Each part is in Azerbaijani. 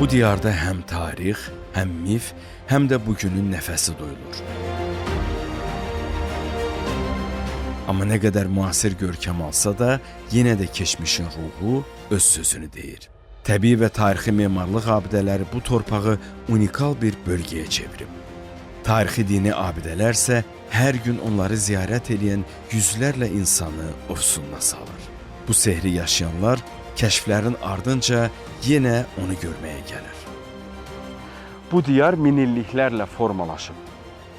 Bu diyarda həm tarix, həm mif, həm də bugünün nəfəsi duyulur. Amma nə qədər müasir görkəm alsa da, yenə də keçmişin ruhu öz sözünü deyir. Təbii və tarixi memarlıq abidələri bu torpağı unikal bir bölgəyə çevirib. Tarixi dini abidələr isə hər gün onları ziyarət edən yüzlərlə insanı ofsununa salır. Bu sehri yaşayanlar kəşflərin ardınca yenə onu görməyə gəlir. Bu diyar minilliklərlə formalaşıb.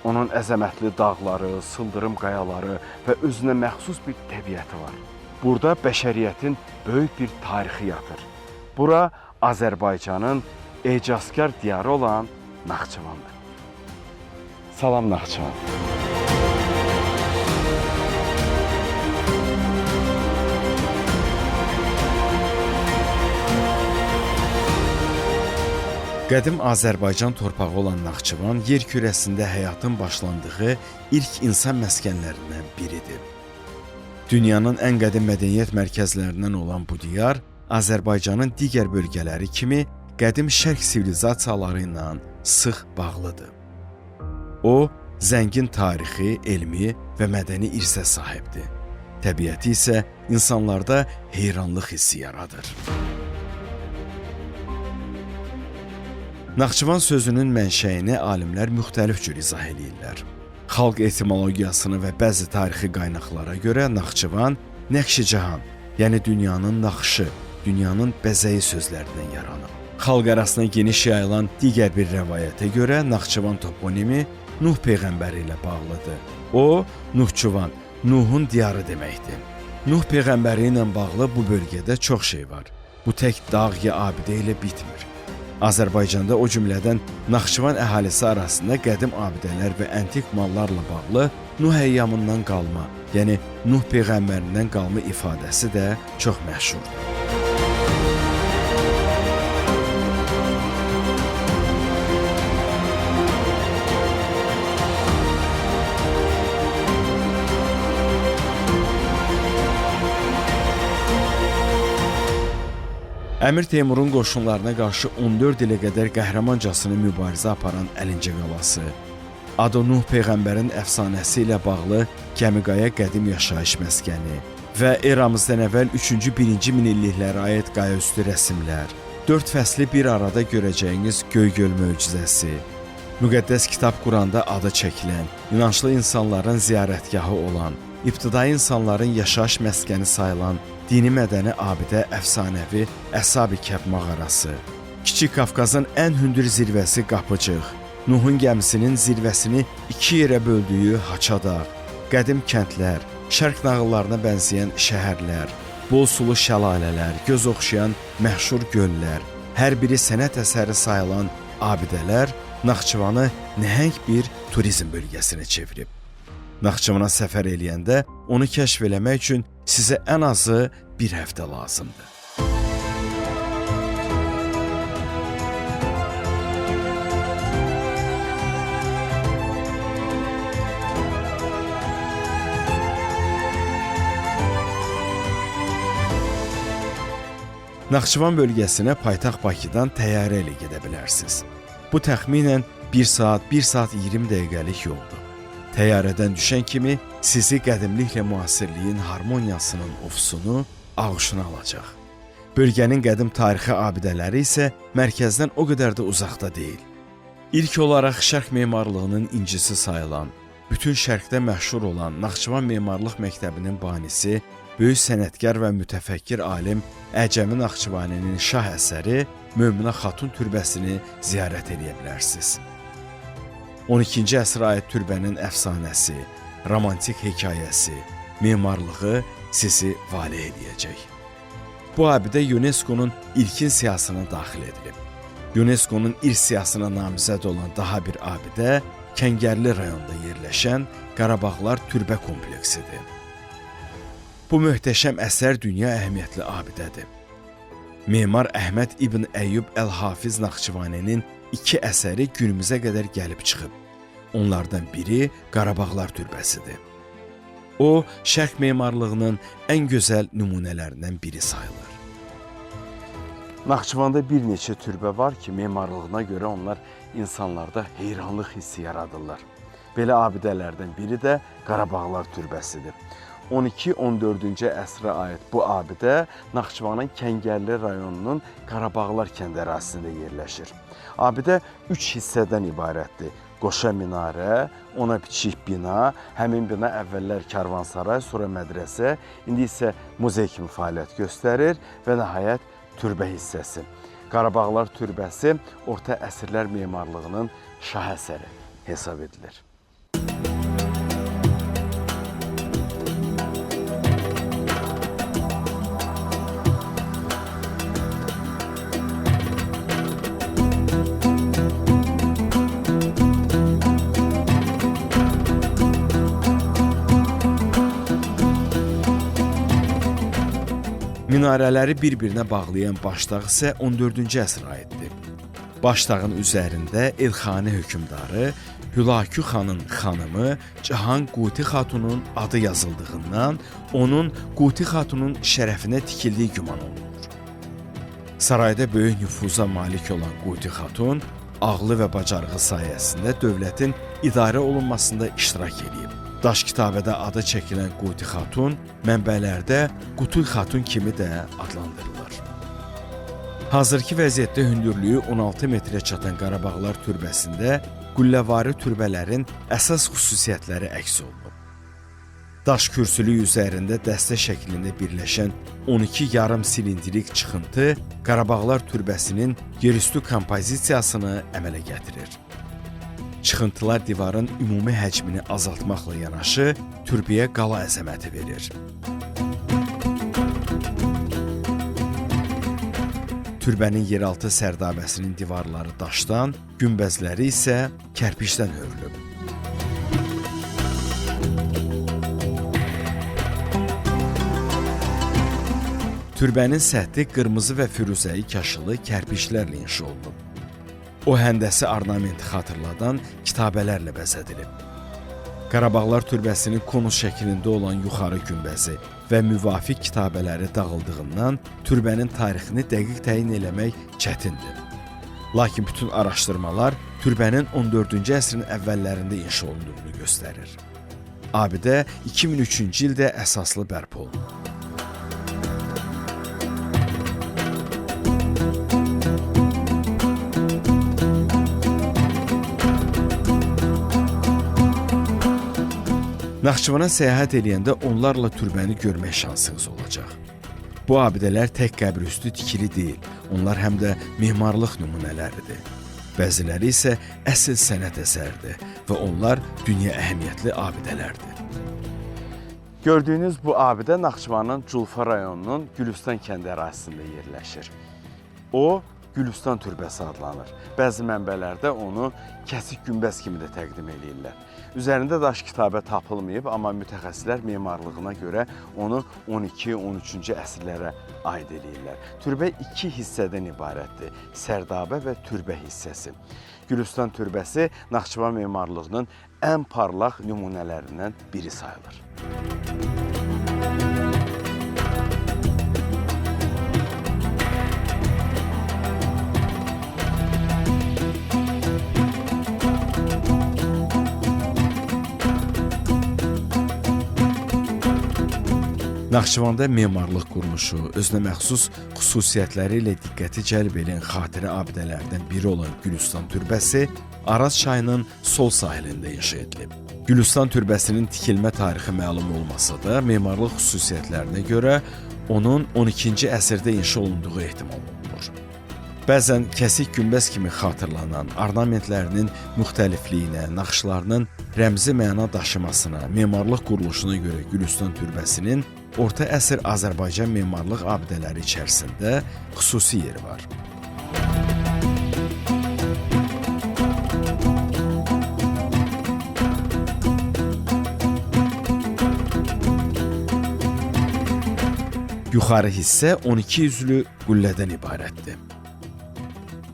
Onun əzəmətli dağları, sıldırım qayaları və özünə məxsus bir təbiəti var. Burada bəşəriyyətin böyük bir tarixi yatır. Bura Azərbaycanın ecazkar diyarı olan Naxçıvandır. Salam Naxçıvan. Qədim Azərbaycan torpağı olan Naxçıvan yer kürəsində həyatın başlandığı ilk insan məskənlərindən biridir. Dünyanın ən qədim mədəniyyət mərkəzlərindən olan bu diyar Azərbaycanın digər bölgələri kimi qədim şərq sivilizasiyaları ilə sıx bağlıdır. O, zəngin tarixi, elmi və mədəni irsə sahibdir. Təbiəti isə insanlarda heyranlıq hissi yaradır. Naxçıvan sözünün mənşəyini alimlər müxtəlif cür izah edirlər. Xalq etimologiyasına və bəzi tarixi qaynaqlara görə Naxçıvan Nəqşi-Cahan, yəni dünyanın naxşı, dünyanın bəzəyi sözlərindən yaranıb. Xalq arasına geniş yayılan digər bir rəvayətə görə Naxçıvan toponimi Nuh peyğəmbəri ilə bağlıdır. O, Nuhçuvan, Nuhun diyarı deməkdir. Nuh peyğəmbəri ilə bağlı bu bölgədə çox şey var. Bu tək dağ ya abidə ilə bitmir. Azərbaycanda o cümlədən Naxçıvan əhalisi arasında qədim abidələr və antik mallarla bağlı Nuh əyyamından qalma, yəni Nuh peyğəmbərindən qalma ifadəsi də çox məşhurdur. Əmir Teymurun qoşunlarına qarşı 14 ilə qədər qəhrəmancasına mübarizə aparan Əlincə qalası, adı Nuh peyğəmbərin əfsanəsi ilə bağlı Gəmiqaya qədim yaşayış məskəni və eramızdan əvvəl 3-cü 1-ci minilliklərə aid qayaüstü rəsmlər, 4 fəsli bir arada görəcəyiniz Göygöl möcüzəsi, müqəddəs kitab Quranda adı çəkilən, inançlı insanların ziyarətgahı olan, ibtidai insanların yaşayış məskəni sayılan dini mədəni abidə əfsanəvi Əshab-ı Kəhf mağarası, Kiçik Qafqazın ən hündür zirvəsi Qapıcıq, Nuhun gəmisinin zirvəsini 2 yerə böldüyü Haçadağ, qədim kəndlər, şərq nağıllarına bənzəyən şəhərlər, bol sulu şəlalələr, göz oxşayan məşhur göllər, hər biri sənət əsəri sayılan abidələr Naxçıvanı nəhəng bir turizm bölgəsinə çevirib. Naxçıvana səfər eləyəndə onu kəşf eləmək üçün sizə ən azı bir həftə lazımdır. Naxçıvan bölgəsinə paytaxt Bakıdan təyyarə ilə gedə bilərsiniz. Bu təxminən 1 saat 20 dəqiqəlik yoldur. Təyyarədən düşən kimi sizi qədimliklə müasirliyin harmoniyasının ofsunu ağuşuna alacaq. Bölgənin qədim tarixi abidələri isə mərkəzdən o qədər də uzaqda deyil. İlk olaraq şərq memarlığının incisi sayılan, bütün şərqdə məşhur olan Naxçıvan Memarlıq Məktəbinin banisi, böyük sənətkar və mütəfəkkir alim Əcəmi Naxçıvaninin şah əsəri Möminə Xatun türbəsini ziyarət edə bilərsiniz. 12-ci əsrə aid türbənin əfsanəsi, romantik hekayəsi, memarlığı sizi valeh edəcək. Bu abidə UNESCO-nun ilkin siyahısına daxil edilib. UNESCO-nun irs siyahısına namizəd olan daha bir abidə Kəngərli rayonunda yerləşən Qarabağlar türbə kompleksidir. Bu möhtəşəm əsər dünya əhəmiyyətli abidədir. Memar Əhməd İbn Əyyub Əl-Hafiz Naxçıvaninin 2 əsəri günümüzə qədər gəlib çıxıb. Onlardan biri Qarabağlar türbəsidir. O, şərq memarlığının ən gözəl nümunələrindən biri sayılır. Naxçıvanda bir neçə türbə var ki, memarlığına görə onlar insanlarda heyranlıq hissi yaradırlar. Belə abidələrdən biri də Qarabağlar türbəsidir. 12-14-cü əsrə aid bu abidə Naxçıvanın Kəngərli rayonunun Qarabağlar kənd ərazisində yerləşir. Abidə 3 hissədən ibarətdir. Qoşa minarə, ona bitişik bina, həmin bina əvvəllər karvansaray, sonra mədrəsə, indi isə muzey kimi fəaliyyət göstərir və nəhayət türbə hissəsi. Qarabağlar türbəsi orta əsrlər memarlığının şahəsəri hesab edilir. Minarələri bir-birinə bağlayan başdağ isə 14-cü əsrə aiddir. Başdağın üzərində Elxani hökmdarı Hülakü xanın xanımı Cahan Quti xatunun adı yazıldığından onun Quti xatunun şərəfinə tikildiyi güman olunur. Sarayda böyük nüfuza malik olan Quti xatun ağlı və bacarığı sayəsində dövlətin idarə olunmasında iştirak edib. Daş kitabədə adı çəkilən Quti xatun mənbələrdə Qutul xatun kimi də adlandırılır. Hazırki vəziyyətdə hündürlüyü 16 metrə çatan Qarabağlar türbəsində qülləvari türbələrin əsas xüsusiyyətləri əks olunub. Daş kürsülü üzərində dəstə şəklində birləşən 12 yarım silindrik çıxıntı Qarabağlar türbəsinin yerüstü kompozisiyasını əmələ gətirir. Çıxıntılar divarın ümumi həcmini azaltmaqla yanaşı, türbəyə qala əzəməti verir. Türbənin yeraltı sərdabəsinin divarları daşdan, günbəzləri isə kərpicdən hörülüb. Türbənin səthi qırmızı və firuzəyi kaşılı kərpiclərlə inşa olunub. O həndəsi ornamenti xatırladan kitabələrlə bəzədilib. Qarabağlar türbəsinin konus şəklində olan yuxarı günbəzi və müvafiq kitabələri dağıldığından türbənin tarixini dəqiq təyin eləmək çətindir. Lakin bütün araşdırmalar türbənin 14-cü əsrin əvvəllərində inşa olunduğunu göstərir. Abidə 2003-cü ildə əsaslı bərpa olunub. Naxçıvana səyahət eləyəndə onlarla türbəni görmək şansınız olacaq. Bu abidələr tək qəbrüstü tikili deyil, onlar həm də memarlıq nümunələridir. Bəziləri isə əsl sənət əsərdir və onlar dünya əhəmiyyətli abidələrdir. Gördüyünüz bu abidə Naxçıvanın Culfa rayonunun Gülüstan kənd ərazisində yerləşir. O, Gülüstan türbəsi adlanır. Bəzi mənbələrdə onu kəsik günbəz kimi də təqdim edirlər. Üzərində daş kitabə tapılmayıb, amma mütəxəssislər memarlığına görə onu 12-13-cü əsrlərə aid edirlər. Türbə 2 hissədən ibarətdir. Sərdabə və türbə hissəsi. Gülüstan türbəsi Naxçıvan memarlığının ən parlaq nümunələrindən biri sayılır. Naxçıvanda memarlıq quruluşu, özünə məxsus xüsusiyyətləri ilə diqqəti cəlb edən xatirə abidələrdən biri olan Gülüstan türbəsi Araz çayının sol sahilində inşa edilib. Gülüstan türbəsinin tikilmə tarixi məlum olmasa da, memarlıq xüsusiyyətlərinə görə onun 12-ci əsrdə inşa olunduğu ehtimal olunur. Bəzən kəsik günbəz kimi xatırlanan ornamentlərinin müxtəlifliyinə, naxışlarının rəmzi məna daşımasına, memarlıq quruluşuna görə Gülüstan türbəsinin orta əsr Azərbaycan memarlıq abidələri içərisində xüsusi yeri var. Yuxarı hissə 12 üzlü qüllədən ibarətdir.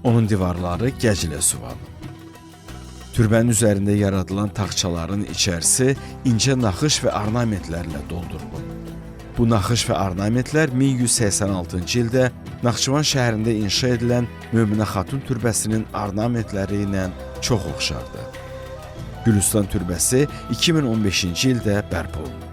Onun divarları gəclə suvalı. Türbənin üzərində yaradılan taxçaların içərisi incə naxış və ornamentlərlə doldurulub. Bu naxış və ornamentlər 1186-cı ildə Naxçıvan şəhərində inşa edilən Möminə Xatun türbəsinin ornamentləri ilə çox oxşardır. Gülüstan türbəsi 2015-ci ildə bərpa olunub.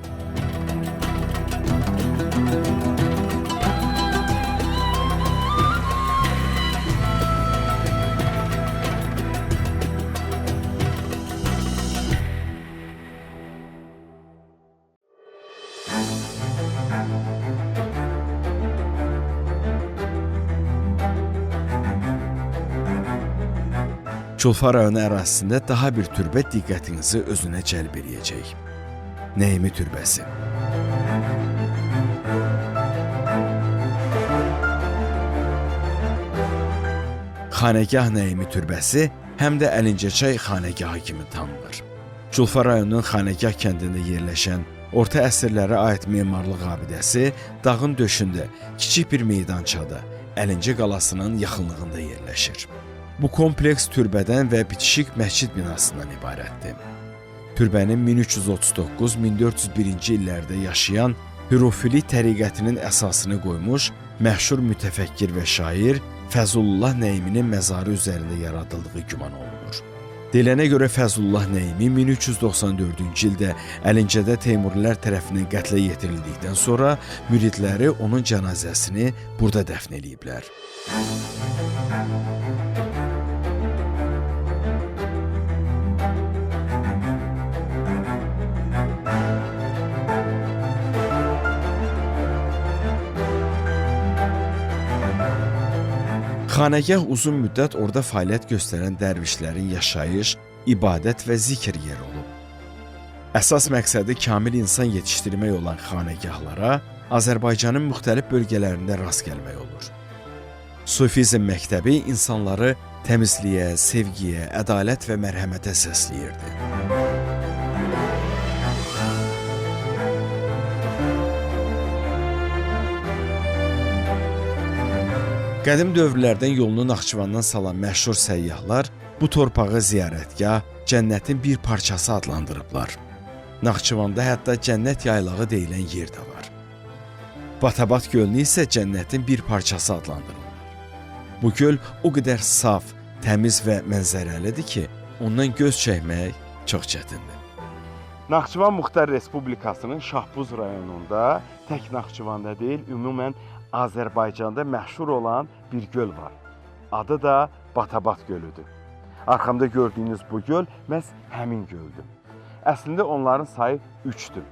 Culfa rayonu ərazisində daha bir türbə diqqətinizi özünə cəlb edəcək. Neymi türbəsi. Xanəgah Neymi türbəsi həm də Əlincəçay xanəgahı kimi tanınır. Culfa rayonunun Xanəgah kəndində yerləşən orta əsrlərə aid memarlıq abidəsi dağın döşündə kiçik bir meydançada Əlincə qalasının yaxınlığında yerləşir. Bu kompleks türbədən və bitişik məscid binasından ibarətdir. Türbənin 1339-1401-ci illərdə yaşayan Hürufili təriqətinin əsasını qoymuş məşhur mütəfəkkir və şair Fəzlullah Neyminin məzarı üzərində yaradıldığı güman olunur. Deyilənə görə Fəzlullah Neymi 1394-cü ildə Əlincədə Teymurilər tərəfindən qətlə yetirildikdən sonra müridləri onun cənazəsini burada dəfn ediblər. Xanəgah uzun müddət orada fəaliyyət göstərən dərvişlərin yaşayış, ibadət və zikr yeri olub. Əsas məqsədi kamil insan yetişdirmək olan xanəgahlara Azərbaycanın müxtəlif bölgələrində rast gəlmək olur. Sufizm məktəbi insanları təmizliyə, sevgiyə, ədalət və mərhəmətə səsləyirdi. Qədim dövrlərdən yolunu Naxçıvandan salan məşhur səyyahlar bu torpağı ziyarətgah, cənnətin bir parçası adlandırıblar. Naxçıvanda hətta cənnət yaylağı deyilən yer də var. Batabat gölünü isə cənnətin bir parçası adlandırırlar. Bu göl o qədər saf, təmiz və mənzərəlidir ki, ondan göz çəkmək çox çətindir. Naxçıvan Muxtar Respublikasının Şahbuz rayonunda, tək Naxçıvanda deyil, ümumən Azərbaycanda məşhur olan bir göl var. Adı da Batabat gölüdür. Arxamda gördüyünüz bu göl məhz həmin göldür. Əslində onların sayı 3'dür.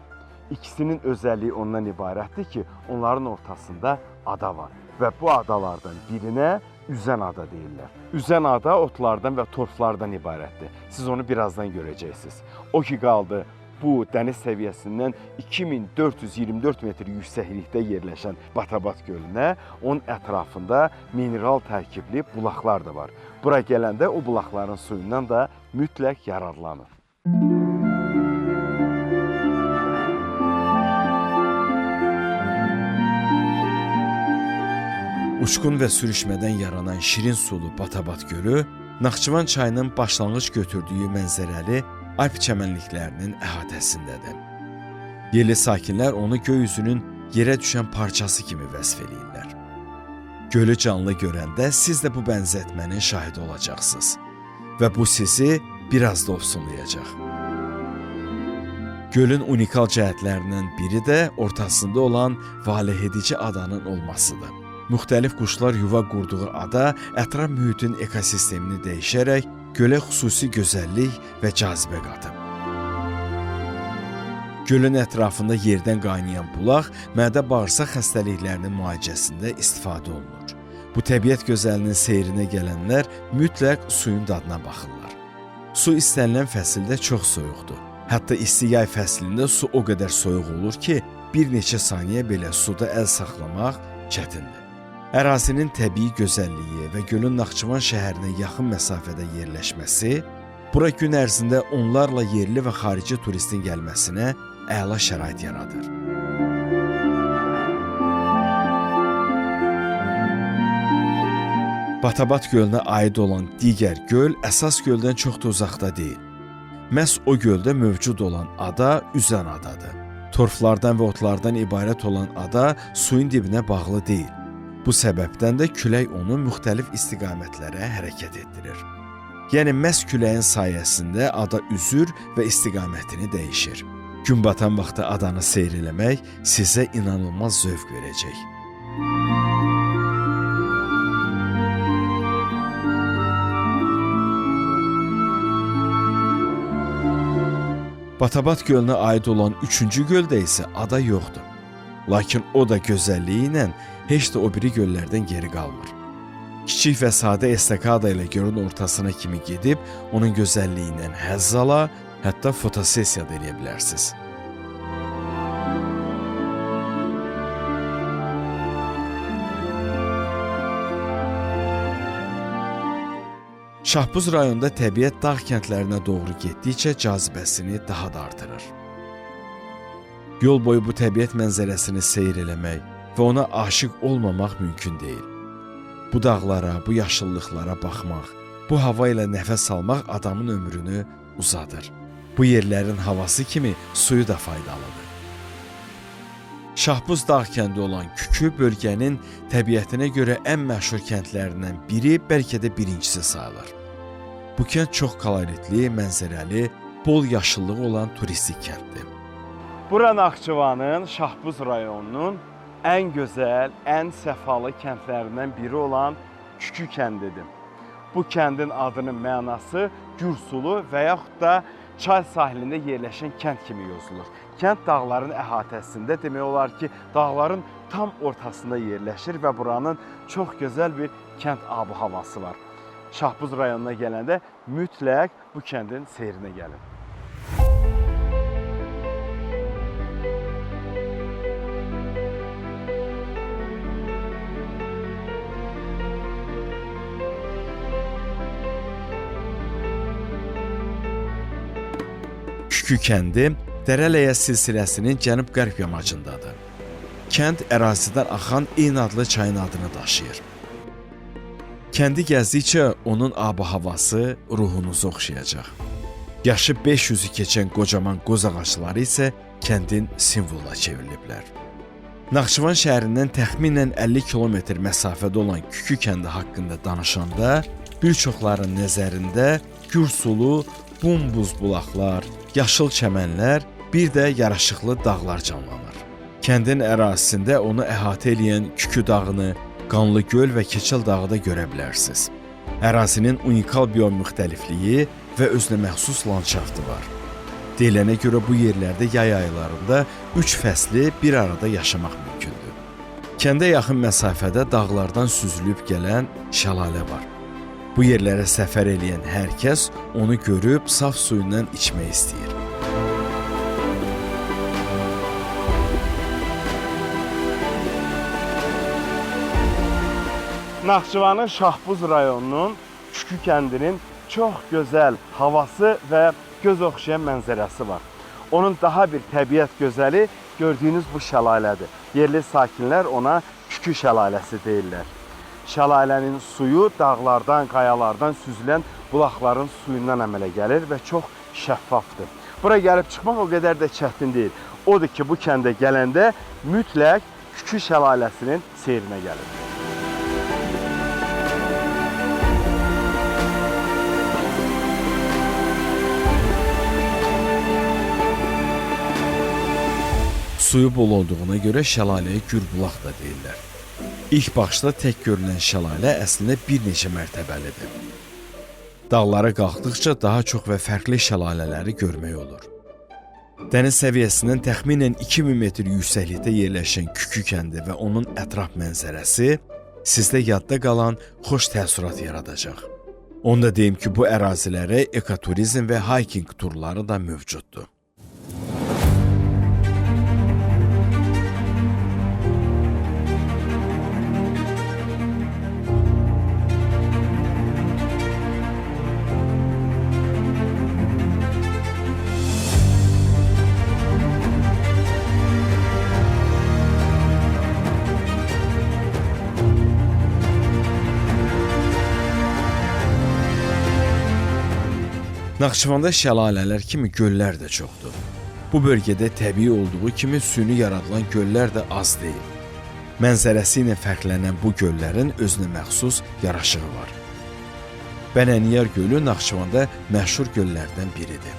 İkisinin özəlliyi ondan ibarətdir ki, onların ortasında ada var və bu adalardan birinə Üzən ada deyirlər. Üzən ada otlardan və torflardan ibarətdir. Siz onu birazdan görəcəksiniz. O ki qaldı, bu dəniz səviyyəsindən 2424 metr yüksəklikdə yerləşən Batabat gölünə, onun ətrafında mineral tərkibli bulaqlar da var. Bura gələndə o bulaqların suyundan da mütləq yararlanır. Uçqun və sürüşmədən yaranan şirin sulu Batabat gölü Naxçıvan çayının başlanğıc götürdüyü mənzərəli Alp çəmənliklərinin əhatəsindədir. Yerli sakinlər onu göy üzünün yerə düşən parçası kimi vəsf edirlər. Gölü canlı görəndə siz də bu bənzətmənin şahidi olacaqsınız və bu sizi biraz da ofsunlayacaq. Gölün unikal cəhətlərindən biri də ortasında olan valehedici adanın olmasıdır. Müxtəlif quşlar yuva qurduğu ada ətraf mühitin ekosistemini dəyişərək gölə xüsusi gözəllik və cazibə qatıb. Gölün ətrafında yerdən qaynayan bulaq mədə-bağırsaq xəstəliklərinin müalicəsində istifadə olunur. Bu təbiət gözəlinin seyrinə gələnlər mütləq suyun dadına baxırlar. Su istənilən fəsildə çox soyuqdur. Hətta isti yay fəslində su o qədər soyuq olur ki, bir neçə saniyə belə suda əl saxlamaq çətindir. Ərazinin təbii gözəlliyi və gölün Naxçıvan şəhərinə yaxın məsafədə yerləşməsi, bura gün ərzində onlarla yerli və xarici turistin gəlməsinə əla şərait yaradır. Batabat gölünə aid olan digər göl əsas göldən çox da uzaqda deyil. Məhz o göldə mövcud olan ada Üzən adadır. Torflardan və otlardan ibarət olan ada suyun dibinə bağlı deyil. Bu səbəbdən də külək onu müxtəlif istiqamətlərə hərəkət etdirir. Yəni məhz küləyin sayəsində ada üzür və istiqamətini dəyişir. Gün batan vaxtı adanı seyr eləmək sizə inanılmaz zövq verəcək. Batabat gölünə aid olan 3-cü göldə isə ada yoxdur. Lakin o da gözəlliyi ilə heç də o biri göllərdən geri qalmır. Kiçik və sadə estakada ilə gölün ortasına kimi gedib, onun gözəlliyindən həzz ala, hətta fotosessiya da edə bilərsiniz. Şahbuz rayonunda təbiət dağ kəndlərinə doğru getdikcə cazibəsini daha da artırır. Yol boyu bu təbiət mənzərəsini seyr eləmək və ona aşiq olmamaq mümkün deyil. Bu dağlara, bu yaşıllıqlara baxmaq, bu hava ilə nəfəs almaq adamın ömrünü uzadır. Bu yerlərin havası kimi suyu da faydalıdır. Şahbuz dağ kəndi olan Kükü bölgənin təbiətinə görə ən məşhur kəndlərindən biri, bəlkə də birincisi sayılır. Bu kənd çox koloritli, mənzərəli, bol yaşıllığı olan turistik kənddir. Bura Naxçıvanın Şahbuz rayonunun ən gözəl, ən səfalı kəndlərindən biri olan Kükü kəndidir. Bu kəndin adının mənası Gürsulu və yaxud da çay sahilində yerləşən kənd kimi yazılır. Kənd dağların əhatəsində, demək olar ki, dağların tam ortasında yerləşir və buranın çox gözəl bir kənd ab-havası var. Şahbuz rayonuna gələndə mütləq bu kəndin seyrinə gəlin. Kükü kəndi Dərələyə silsiləsinin cənub-qərb yamacındadır. Kənd ərazidən axan eyni adlı çayın adını daşıyır. Kəndi gəzdikcə onun ab-havası ruhunuzu oxşayacaq. Yaşı 500-ü keçən qocaman qoz ağacları isə kəndin simvoluna çevriliblər. Naxçıvan şəhərindən təxminən 50 kilometr məsafədə olan Kükü kəndi haqqında danışanda bir çoxların nəzərində Gürsulu, bumbuz bulaqlar, yaşıl çəmənlər, bir də yaraşıqlı dağlar canlanır. Kəndin ərazisində onu əhatə edən Kükü dağını, Qanlı göl və Keçəl dağı da görə bilərsiniz. Ərazinin unikal biomüxtəlifliyi və özünə məxsus landşaftı var. Deyilənə görə bu yerlərdə yay aylarında 3 fəsli bir arada yaşamaq mümkündür. Kəndə yaxın məsafədə dağlardan süzülüb gələn şəlalə var. Bu yerlərə səfər eləyən hər kəs onu görüb saf suyundan içmək istəyir. Naxçıvanın Şahbuz rayonunun Kükü kəndinin çox gözəl havası və göz oxşayan mənzərəsi var. Onun daha bir təbiət gözəli gördüyünüz bu şəlalədir. Yerli sakinlər ona Kükü şəlaləsi deyirlər. Şəlalənin suyu dağlardan, qayalardan süzülən bulaqların suyundan əmələ gəlir və çox şəffafdır. Bura gəlib çıxmaq o qədər də çətin deyil. Odur ki, bu kəndə gələndə mütləq Kükü şəlaləsinin seyrinə gəlin. Suyu bol olduğuna görə şəlaləyə Gürbulaq da deyirlər. İlk başda tək görünən şəlalə əslində bir neçə mərtəbəlidir. Dağlara qalxdıqca daha çox və fərqli şəlalələri görmək olur. Dəniz səviyyəsindən təxminən 2000 metr yüksəklikdə yerləşən Kükü kəndi və onun ətraf mənzərəsi sizdə yadda qalan xoş təəssürat yaradacaq. Onu da deyim ki, bu ərazilərə ekoturizm və hiking turları da mövcuddur. Naxçıvanda şəlalələr kimi göllər də çoxdur. Bu bölgədə təbii olduğu kimi süni yaradılan göllər də az deyil. Mənzərəsi ilə fərqlənən bu göllərin özünə məxsus yaraşığı var. Bənəniyar gölü Naxçıvanda məşhur göllərdən biridir.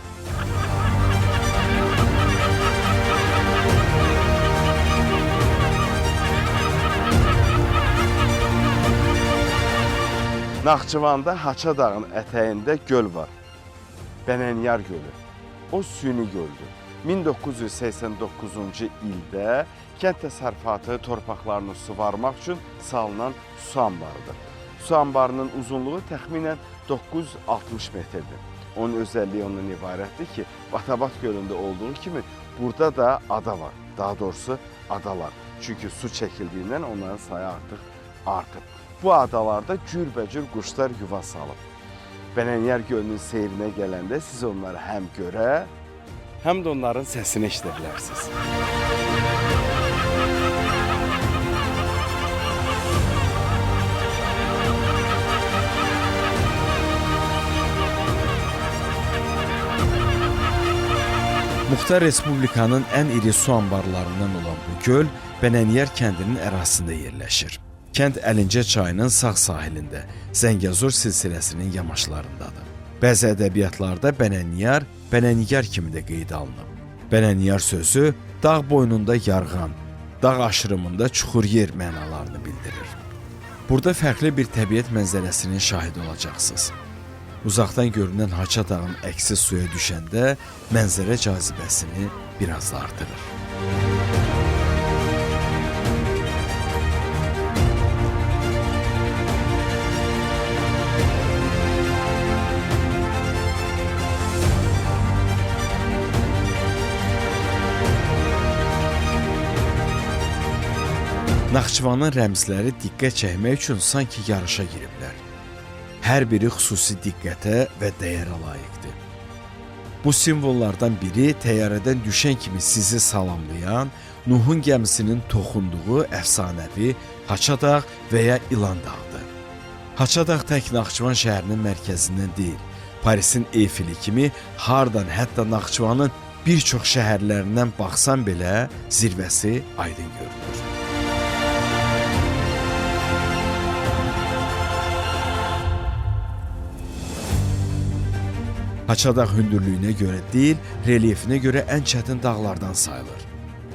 Naxçıvanda Haça dağının ətəyində göl var. Bənəniyar gölü. O süni göldür. 1989-cu ildə kənd təsərrüfatı torpaqlarını suvarmaq üçün salınan su anbarıdır. Su anbarının uzunluğu təxminən 960 metrdir. Onun özəlliyi ondan ibarətdir ki, Batabat gölündə olduğu kimi burada da ada var. Daha doğrusu adalar. Çünki su çəkildiyindən onların sayı artıq artıb. Bu adalarda cürbəcür quşlar yuva salıb. Bənəniyar gölünün seyrinə gələndə siz onları həm görə, həm də onların səsini eşidə bilərsiniz. Muxtar Respublikanın ən iri su anbarlarından olan bu göl Bənəniyar kəndinin ərazisində yerləşir. Kənd Əlincə çayının sağ sahilində, Zəngəzur silsiləsinin yamaçlarındadır. Bəzi ədəbiyyatlarda Bənəniyar, Bənənigar kimi də qeyd alınıb. Bənəniyar sözü dağ boynunda yarğan, dağ aşırımında çuxur yer mənalarını bildirir. Burada fərqli bir təbiət mənzərəsinin şahidi olacaqsınız. Uzaqdan görünən Haça dağının əksi suya düşəndə mənzərə cazibəsini biraz da artırır. Naxçıvanın rəmzləri diqqət çəkmək üçün sanki yarışa giriblər. Hər biri xüsusi diqqətə və dəyərə layiqdir. Bu simvollardan biri təyyarədən düşən kimi sizi salamlayan, Nuhun gəmisinin toxunduğu əfsanəvi Haça dağ və ya İlan dağıdır. Haça dağ tək Naxçıvan şəhərinin mərkəzindən deyil, Parisin Eyfili kimi hardan hətta Naxçıvanın bir çox şəhərlərindən baxsan belə zirvəsi aydın görünür. Haça dağ hündürlüyünə görə deyil, relyefinə görə ən çətin dağlardan sayılır.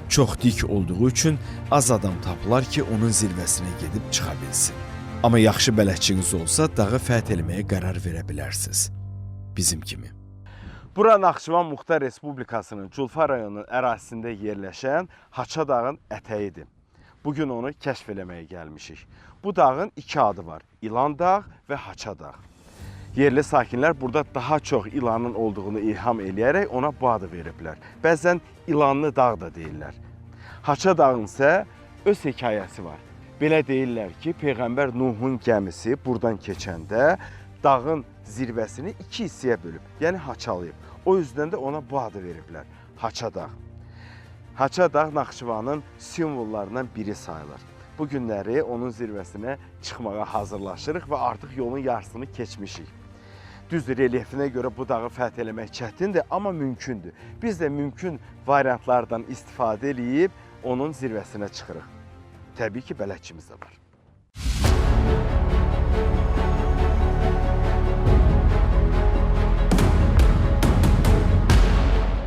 Çox dik olduğu üçün az adam tapılar ki, onun zirvəsinə gedib çıxa bilsin. Amma yaxşı bələdçiniz olsa, dağı fəth etməyə qərar verə bilərsiniz. Bizim kimi. Bura Naxçıvan Muxtar Respublikasının Culfa rayonunun ərazisində yerləşən Haça dağın ətəyidir. Bugün onu kəşf eləməyə gəlmişik. Bu dağın iki adı var. İlan dağ və Haça dağ. Yerli sakinlər burada daha çox ilanın olduğunu ilham eləyərək ona bu adı veriblər. Bəzən ilanlı dağ da deyirlər. Haça dağın isə öz hekayəsi var. Belə deyirlər ki, Peyğəmbər Nuhun gəmisi buradan keçəndə dağın zirvəsini iki hissəyə bölüb, yəni haçalayıb. O yüzden də ona bu adı veriblər, Haça dağ. Haça dağ Naxçıvanın simvollarından biri sayılır. Bu günləri onun zirvəsinə çıxmağa hazırlaşırıq və artıq yolun yarısını keçmişik. Düzdür, relyefinə görə bu dağı fəth eləmək çətindir, amma mümkündür. Biz də mümkün variantlardan istifadə edib onun zirvəsinə çıxırıq. Təbii ki, bələdçimiz də var.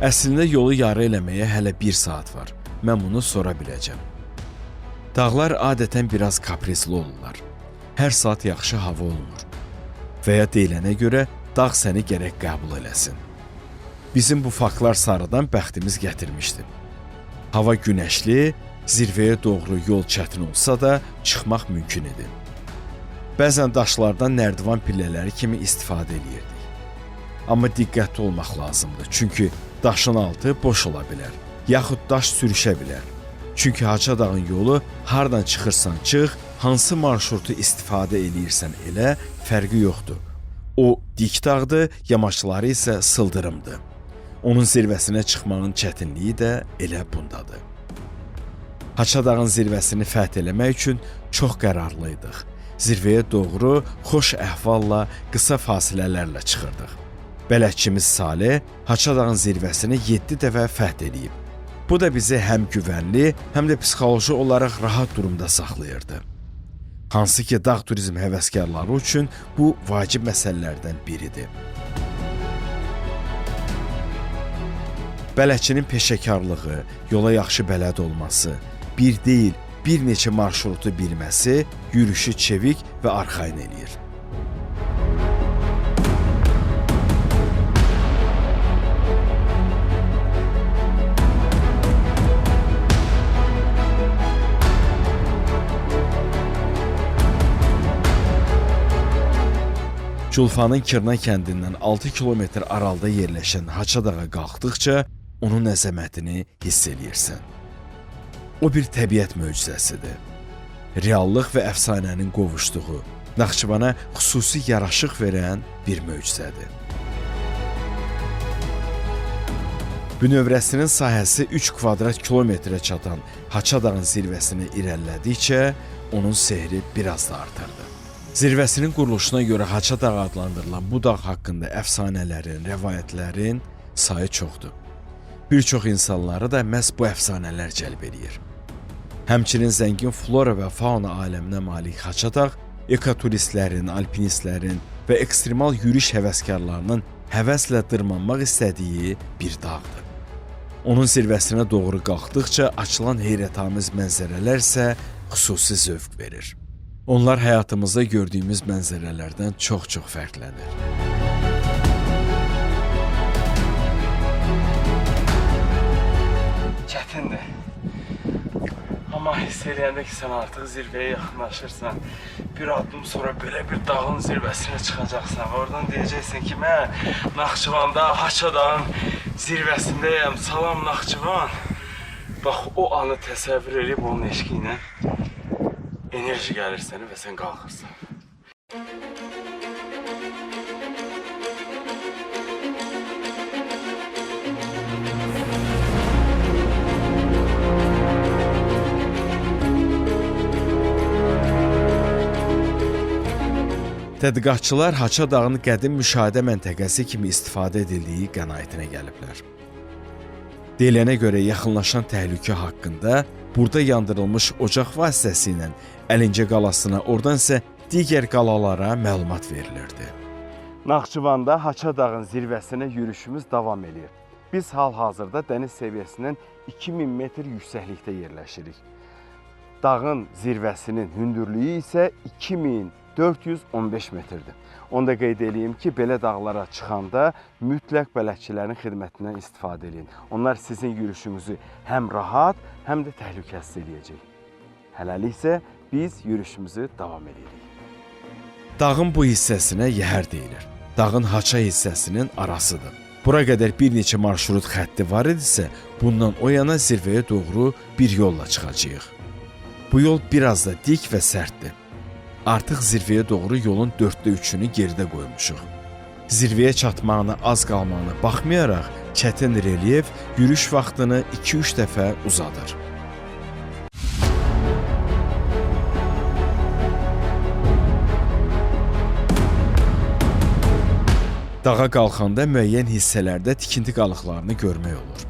Əslində yolu yarı eləməyə hələ 1 saat var. Mən bunu sonra biləcəm. Dağlar adətən biraz kaprisli olurlar. Hər saat yaxşı hava olmur. Və ya deyilənə görə dağ səni gərək qəbul eləsin. Bizim bu faktlar sarıdan bəxtimiz gətirmişdi. Hava günəşli, zirvəyə doğru yol çətin olsa da çıxmaq mümkün idi. Bəzən daşlardan nərdivan pillələri kimi istifadə edirdik. Amma diqqətli olmaq lazımdır, çünki daşın altı boş ola bilər, yaxud daş sürüşə bilər. Çünki Haça dağın yolu hardan çıxırsan çıx, hansı marşrutu istifadə eləyirsən elə, fərqi yoxdur. O dik dağdır, yamaçları isə sıldırımdır. Onun zirvəsinə çıxmağın çətinliyi də elə bundadır. Haça dağın zirvəsini fəth eləmək üçün çox qərarlıydıq. Zirvəyə doğru xoş əhvalla, qısa fasilələrlə çıxırdıq. Bələdçimiz Salih Haça dağın zirvəsini 7 dəfə fəth edib. Bu da bizi həm güvənli, həm də psixoloji olaraq rahat durumda saxlayırdı. Hansı ki, dağ turizm həvəskarları üçün bu vacib məsələlərdən biridir. Bələdçinin peşəkarlığı, yola yaxşı bələd olması, bir deyil, bir neçə marşrutu bilməsi yürüşü çevik və arxayın eləyir. Culfanın Kirna kəndindən 6 kilometr aralıda yerləşən Haça dağa qalxdıqca onun əzəmətini hiss eləyirsən. O bir təbiət möcüzəsidir. Reallıq və əfsanənin qovuşduğu, Naxçıvana xüsusi yaraşıq verən bir möcüzədir. Bünövrəsinin sahəsi 3 kvadrat kilometrə çatan Haça dağın zirvəsinə irəlilədikcə onun sehri biraz da artırdı. Zirvəsinin quruluşuna görə Haça dağı adlandırılan bu dağ haqqında əfsanələrin, rəvayətlərin sayı çoxdur. Bir çox insanları da məhz bu əfsanələr cəlb edir. Həmçinin zəngin flora və fauna aləminə malik Haça dağ, ekoturistlərin, alpinistlərin və ekstremal yürüyüş həvəskarlarının həvəslə dırmanmaq istədiyi bir dağdır. Onun zirvəsinə doğru qalxdıqca açılan heyrətamiz mənzərələr isə xüsusi zövq verir. Onlar həyatımızda gördüyümüz mənzərələrdən çox-çox fərqlənir. Çətindir. Amma hiss eləyəndə ki, sən artıq zirvəyə yaxınlaşırsan, bir addım sonra belə bir dağın zirvəsinə çıxacaqsan. Oradan deyəcəksən ki, mən Naxçıvanda, Haça dağın zirvəsindəyəm. Salam Naxçıvan. Bax, o anı təsəvvür edib onun eşqi ilə enerji gəlir sənə və sən qalxırsan. Tədqiqatçılar Haça dağının qədim müşahidə məntəqəsi kimi istifadə edildiyi qənaətinə gəliblər. Deyilənə görə yaxınlaşan təhlükə haqqında burada yandırılmış ocaq vasitəsilə Əlincə qalasına, oradan isə digər qalalara məlumat verilirdi. Naxçıvanda Haça dağın zirvəsinə yürüşümüz davam edir. Biz hal-hazırda dəniz səviyyəsindən 2000 metr yüksəklikdə yerləşirik. Dağın zirvəsinin hündürlüyü isə 2415 metrdir. Onu da qeyd edeyim ki, belə dağlara çıxanda mütləq bələdçilərin xidmətindən istifadə edin. Onlar sizin yürüşünüzü həm rahat, həm də təhlükəsiz edəcək. Hələlik isə biz yürüşümüzü davam edirik. Dağın bu hissəsinə yəhər deyilir. Dağın Haça hissəsinin arasıdır. Bura qədər bir neçə marşrut xətti var idisə, bundan o yana zirvəyə doğru bir yolla çıxacağıq. Bu yol biraz da dik və sərtdir. Artıq zirvəyə doğru yolun 3/4-ünü geridə qoymuşuq. Zirvəyə çatmağına az qalmağına baxmayaraq, çətin relyef yürüyüş vaxtını 2-3 dəfə uzadır. Dağa qalxanda müəyyən hissələrdə tikinti qalıqlarını görmək olur.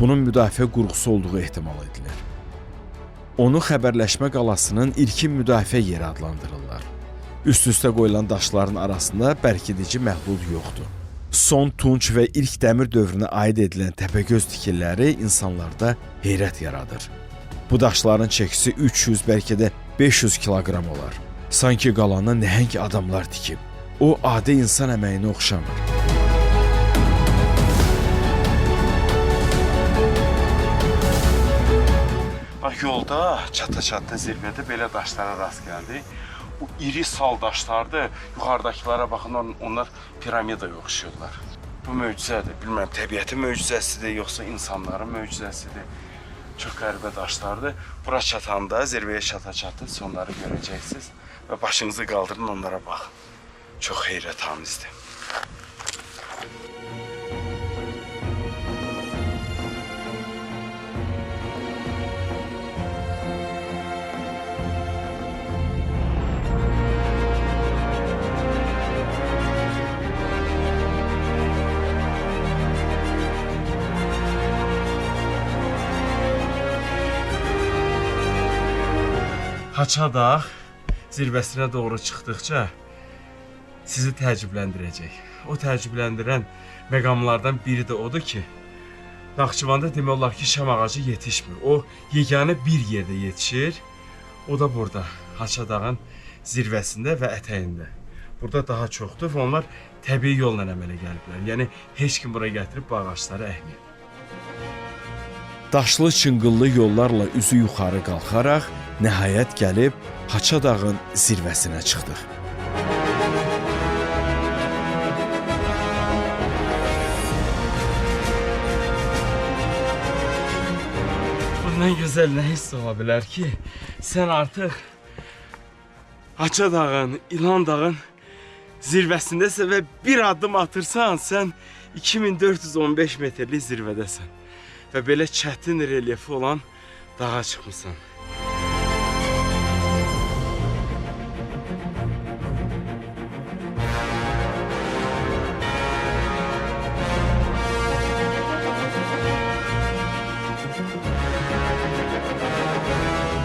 Bunun müdafiə qurğusu olduğu ehtimal edilir. Onu xəbərləşmə qalasının ilkin müdafiə yeri adlandırırlar. Üst-üstə qoyulan daşların arasında bərkidici məhlul yoxdur. Son tunç və ilk dəmir dövrünə aid edilən təpəgöz tikilləri insanlarda heyrət yaradır. Bu daşların çəkisi 300, bəlkə də 500 kiloqram olar. Sanki qalanı nəhəng adamlar tikib. O, adi insan əməyinə oxşamır. Yolda çata-çata zirvədə belə daşlara rast gəldik. O iri sal daşlardır. Yuxarıdakılara baxın, onlar piramidaya oxşuyurlar. Bu möcüzədir. Bilməm, təbiətin möcüzəsidir, yoxsa insanların möcüzəsidir. Çox qəribə daşlardır. Bura çatanda, zirvəyə çata-çata onları görəcəksiniz və başınızı qaldırın, onlara baxın. Çox heyrətamizdir. Haçadağ zirvəsinə doğru çıxdıqca sizi təəccübləndirəcək. O təəccübləndirən məqamlardan biri də odur ki, Naxçıvanda demək olar ki, şam ağacı yetişmir. O yeganə bir yerdə yetişir. O da burada, Haçadağın zirvəsində və ətəyində. Burada daha çoxdur və onlar təbii yolla əmələ gəliblər. Yəni heç kim bura gətirib bu ağacları əkməyib. Daşlı çınqıllı yollarla üzü yuxarı qalxaraq nəhayət gəlib Haçadağın zirvəsinə çıxdıq. Bundan gözəl nə hiss ola bilər ki, sən artıq Haçadağın, İlan dağın zirvəsindəsən və bir addım atırsan, sən 2415 metrlik zirvədəsən və belə çətin relyefi olan dağa çıxmısan.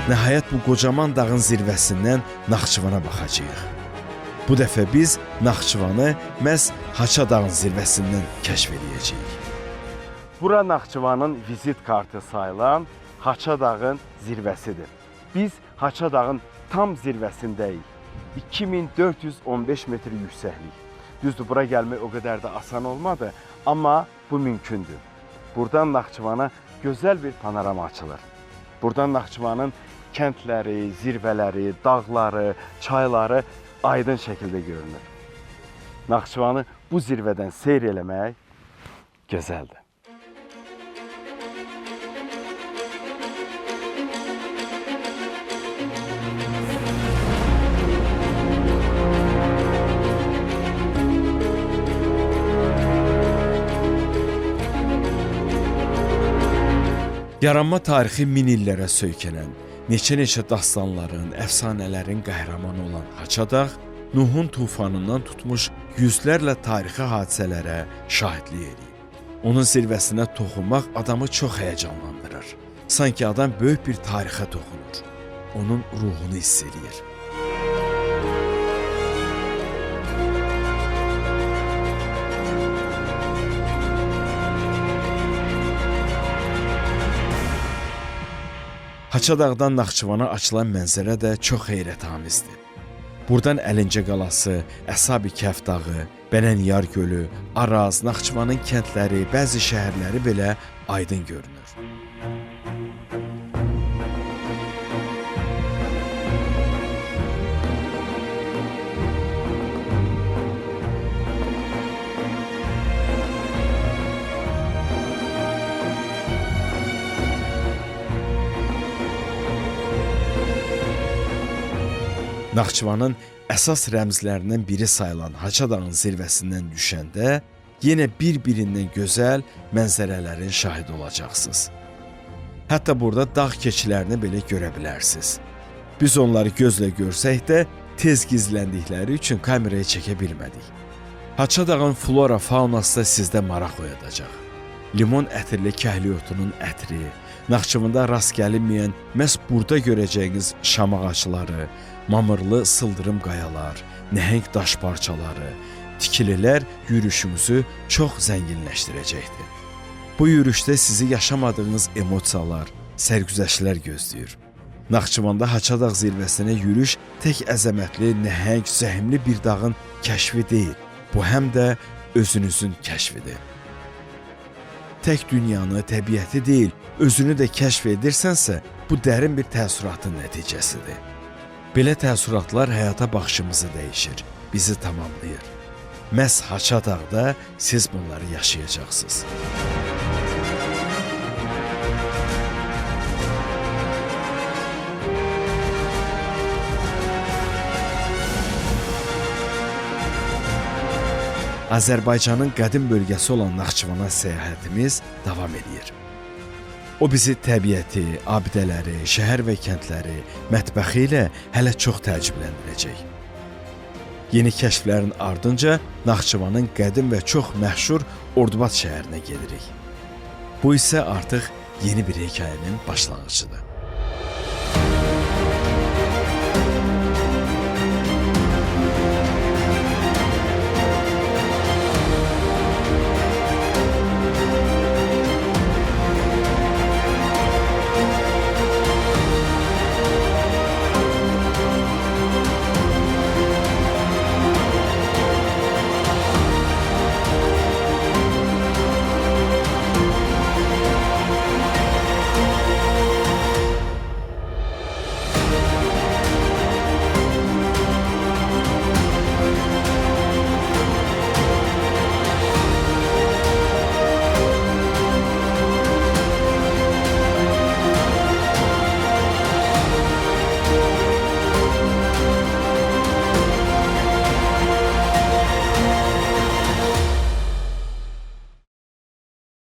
Nəhayət bu qocaman dağın zirvəsindən Naxçıvana baxacağıq. Bu dəfə biz Naxçıvanı məhz Haçadağın zirvəsindən kəşf edəcəyik. Bura Naxçıvanın vizit kartı sayılan Haçadağın zirvəsidir. Biz Haçadağın tam zirvəsindəyik. 2415 metr yüksəklik. Düzdür, bura gəlmək o qədər də asan olmadı, amma bu mümkündür. Buradan Naxçıvana gözəl bir panorama açılır. Buradan Naxçıvanın kəndləri, zirvələri, dağları, çayları aydın şəkildə görünür. Naxçıvanı bu zirvədən seyr eləmək gözəldir. Yaranma tarixi min illərə söykənən, neçə-neçə dastanların, əfsanələrin qəhrəmanı olan Haçadağ, Nuhun tufanından tutmuş yüzlərlə tarixi hadisələrə şahidlik edir. Onun zirvəsinə toxunmaq adamı çox həyəcanlandırır. Sanki adam böyük bir tarixə toxunur. Onun ruhunu hiss edir. Haçadağdan Naxçıvana açılan mənzərə də çox heyrətamizdir. Buradan Əlincə qalası, Əsabi Kəf dağı, Bənənyar gölü, Araz, Naxçıvanın kəndləri, bəzi şəhərləri belə aydın görünür. Naxçıvanın əsas rəmzlərindən biri sayılan Haçadağın zirvəsindən düşəndə yenə bir-birindən gözəl mənzərələrin şahidi olacaqsınız. Hətta burada dağ keçilərini belə görə bilərsiniz. Biz onları gözlə görsək də tez gizləndikləri üçün kameraya çəkə bilmədik. Haçadağın flora faunası da sizdə maraq oyadacaq. Limon ətirli kəhliyotunun ətri, Naxçıvanda rast gəlinməyən məhz burada görəcəyiniz şam ağacları, mamırlı sıldırım qayalar, nəhəng daş parçaları, tikililər yürüşümüzü çox zənginləşdirəcəkdir. Bu yürüşdə sizi yaşamadığınız emosiyalar, sərgüzəştlər gözləyir. Naxçıvanda Haçadağ zirvəsinə yürüş tək əzəmətli, nəhəng, zəhmli bir dağın kəşfi deyil, bu həm də özünüzün kəşfidir. Tək dünyanı, təbiəti deyil, özünü də kəşf edirsənsə, bu dərin bir təəssüratın nəticəsidir. Belə təəssüratlar həyata baxışımızı dəyişir, bizi tamamlayır. Məhz Haçadağda siz bunları yaşayacaqsınız. Azərbaycanın qədim bölgəsi olan Naxçıvana səyahətimiz davam edir. O bizi təbiəti, abidələri, şəhər və kəndləri, mətbəxi ilə hələ çox təəccübləndirəcək. Yeni kəşflərin ardınca Naxçıvanın qədim və çox məşhur Ordubad şəhərinə gedirik. Bu isə artıq yeni bir hekayənin başlanğıcıdır.